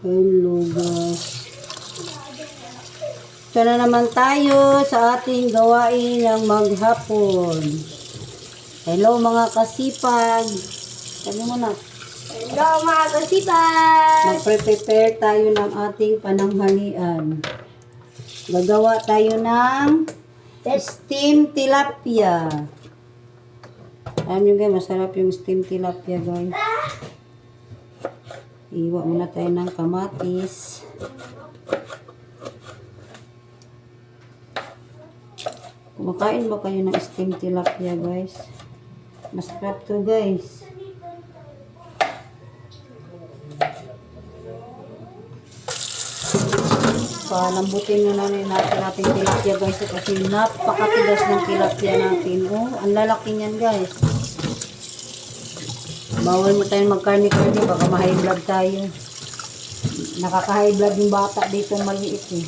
Hello guys. Ito na naman tayo sa ating gawain ng maghapon. Hello mga kasipag. Sabi mo na. Hello mga kasipag. Magpre-prepare tayo ng ating pananghalian. Gagawa tayo ng steam tilapia. Alam nyo guys, masarap yung steam tilapia guys. Iwa muna tayo ng kamatis. Kumakain ba kayo ng steam tilapia guys? Masarap to guys. Palambutin muna natin ating tilapia guys kasi napakatigas ng tilapia natin. Oh, ang lalaki niyan guys. Bawal mo tayong magkarni-karni, baka ma-high blood tayo. Nakaka-high blood yung bata dito maliit eh.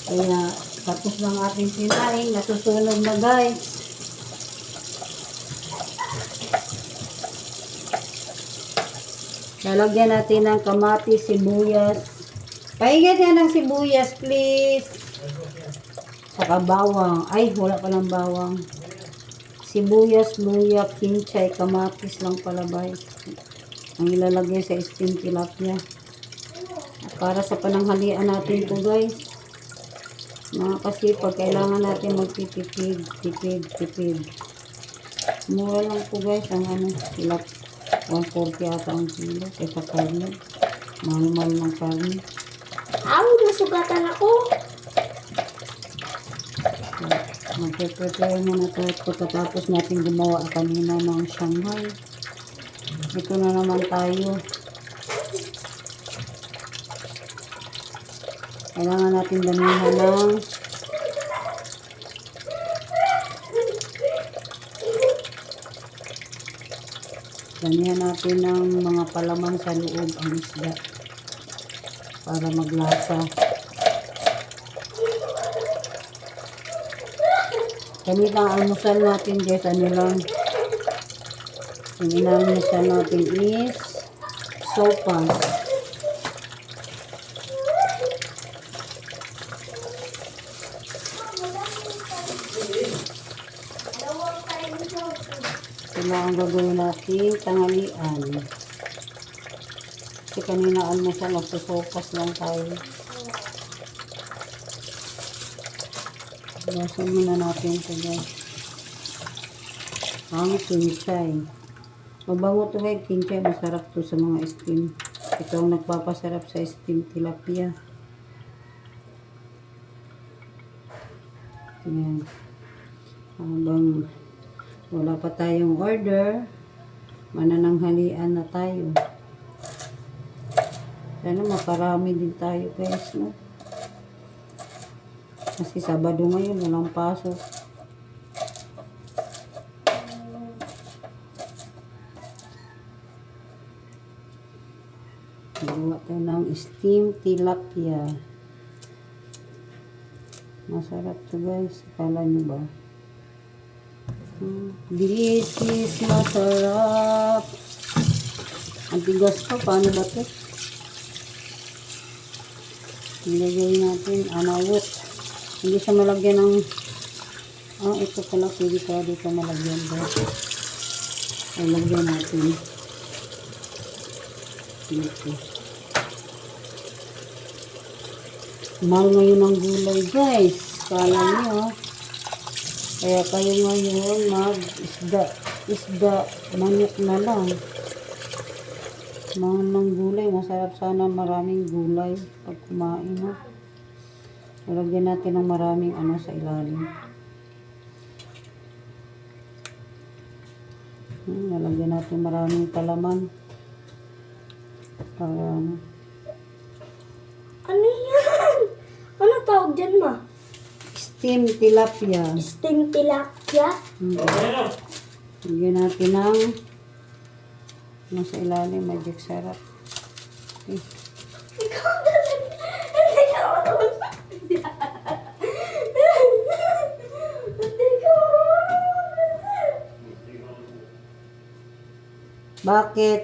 Kaya tapos ng ating sinaing, nasusunog na guys. Lalagyan natin ng kamatis, sibuyas. Pahingan yan ng sibuyas please. Saka bawang. Ay, wala palang bawang. Sibuyas, luya, kinchay, kamatis lang pala guys. Ang ilalagay sa steam tilapia. Para sa pananghalian natin to guys. Mga kasipag, kailangan natin magtitipid, tipid. Mura lang po guys ang tilap. 140 ata ang kilo kaysa karne. Mahal ng karne. Nasugatan ako. Magpe-prepare muna tayo pagkatapos natin gumawa kanina ng Shanghai. Ito na naman tayo. Kailangan natin damihan ng mga palaman sa loob ang isda para maglasa. Ganito ang almusal natin guys. Ano lang, yung inalmusal natin is sopas. Ito na ang gagawin natin tanghalian. Kasi kanina almusal, magsusopas lang tayo. Basan muna natin ito guys. Ang kinchay. Mabango ito guys, kinchay. Masarap to sa mga steam. Ito ang nagpapasarap sa steam tilapia. Ayan. Habang wala pa tayong order, manananghalian na tayo. Sana makarami din tayo guys, no? Kasi Sabado ngayon, walang pasok. Gawa tayo ng steam tilapia. Masarap to guys. Akala nyo ba? Delicious, masarap. Ang tigas pa, paano ba ito? Nilagay natin anawot. Hindi siya malagyan ng ito pala, pwede pa dito malagyan ba? Ay, lagyan natin dito. Mahal ngayon ang gulay guys, kala nyo. Kaya kayo ngayon isda, manok na lang. Mahal ng gulay, masarap sana maraming gulay pag kumain, no? Lagyan natin ng maraming sa ilalim. Nalagyan natin maraming palaman. Para Ano yan? Ano tawag dyan ma? steam tilapia. Steam tilapia? Lagyan natin ng sa ilalim, magic sarap. Okay. Ikaw talaga. Hindi ka matulog. Bakit?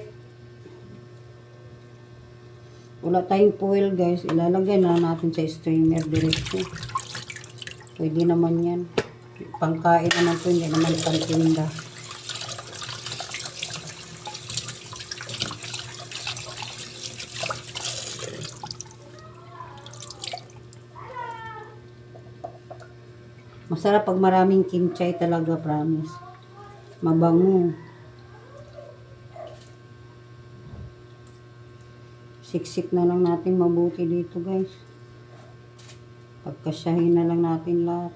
Wala tayong foil guys. Ilalagay na natin sa steamer diretso. Pwede naman yan. Pangkain naman to, hindi naman pangtinda. Masarap pag maraming kimchi talaga, promise. Mabango. Siksik na lang natin mabuti dito, guys. Pagkasyahin na lang natin lahat.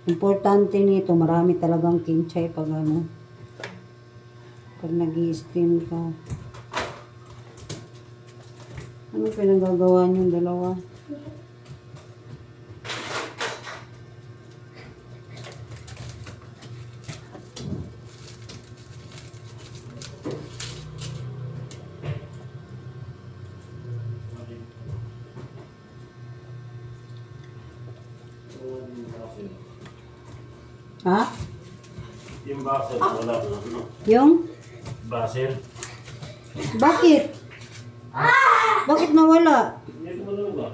Importante nito, marami talagang kimchi pag ano. Pag nag-i-steam ka. Ano pinagagawa niyong dalawa? Ha? Yung baser, wala. Yung? Baser? Bakit? Bakit nawala? Hindi ko alam ba?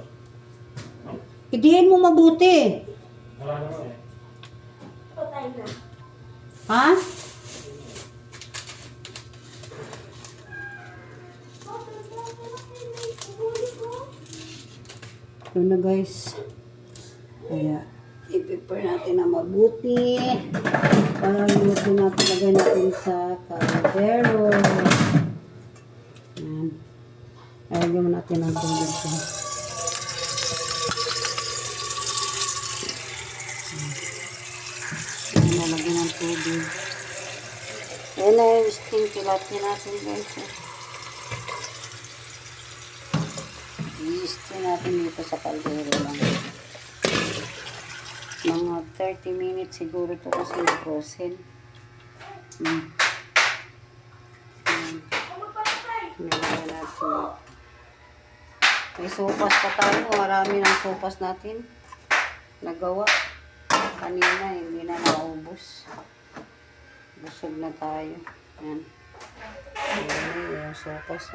Idiin mo mabuti. Wala naman eh. Patay na. Ha? Ito na guys. Kaya, i-prepare natin na mabuti. Para luto natin, lagay natin sa kaldero. Yan. Lagyan mo natin ang tubig ko. Yan, nalagyan ng tubig. Yan na yung steam tilapia natin guys. I-steam natin dito sa kaldero lang. Mga 30 minutes siguro ito kasi frozen. Nilagyan natin. May sopas pa tayo. Marami ng sopas natin. Nagawa. Kanina hindi na naubos. Busog na tayo. Yan. Ayan yung sopas.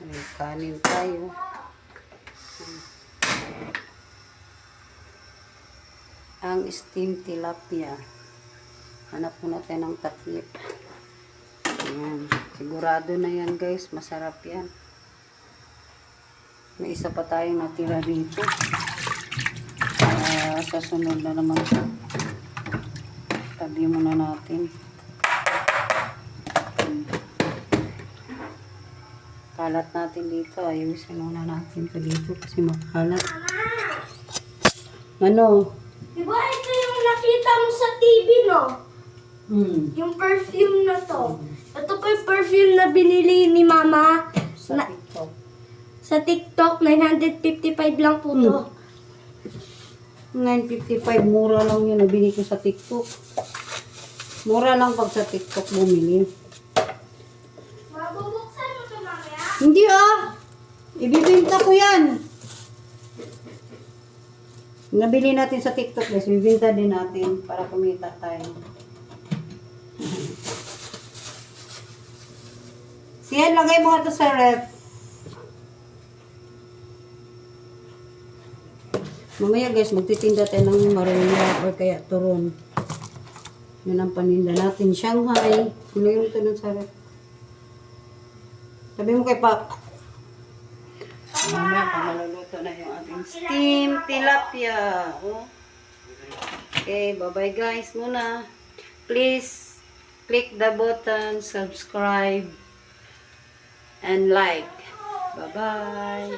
May kanin tayo. Ang steam tilapia. Hanap muna tayo ng takip. Ayan. Sigurado na yan guys. Masarap yan. May isa pa tayong natira dito. Sa sunod na naman. Tabi muna natin. Kalat natin dito. Ayusin muna natin ito dito kasi makalat. Ano? Diba ito yung nakita mo sa TV, no? Yung perfume na to. Ito po yung perfume na binili ni Mama Sa TikTok. sa TikTok. 955 lang po to. 9.55. Mura lang yun. Nabili ko sa TikTok. Mura lang pag sa TikTok bumili. Mabubuksan mo to mamaya? Hindi ah. Ibibinta ko yan. Nabili natin sa TikTok guys. Ibibinta din natin para kumita tayo. Siya, lagay mo ito sa ref. Mamaya guys, magtitinda tayo ng marula or kaya turon. Yan ang paninda natin. Shanghai. Ilagay mo ito dun sa ref. Sabi mo kay Papa. Mamaya pa maluluto na yung ating steam tilapia. Oh. Okay, bye-bye guys muna. Please click the button, subscribe, and like. Bye-bye.